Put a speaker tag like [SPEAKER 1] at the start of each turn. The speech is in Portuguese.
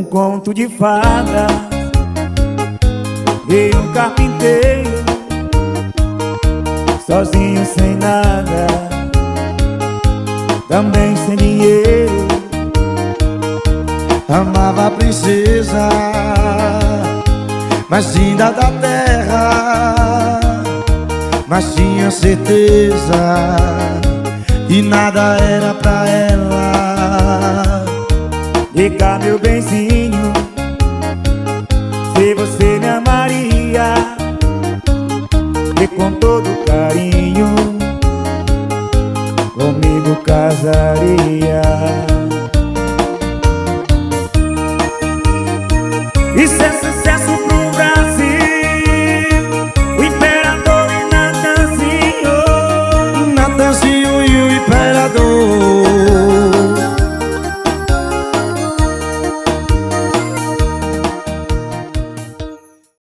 [SPEAKER 1] conto de fada. Veio um carpinteiro, sozinho sem nada, também sem dinheiro.
[SPEAKER 2] Amava a princesa mais linda da terra, mas tinha certeza que nada era pra ela.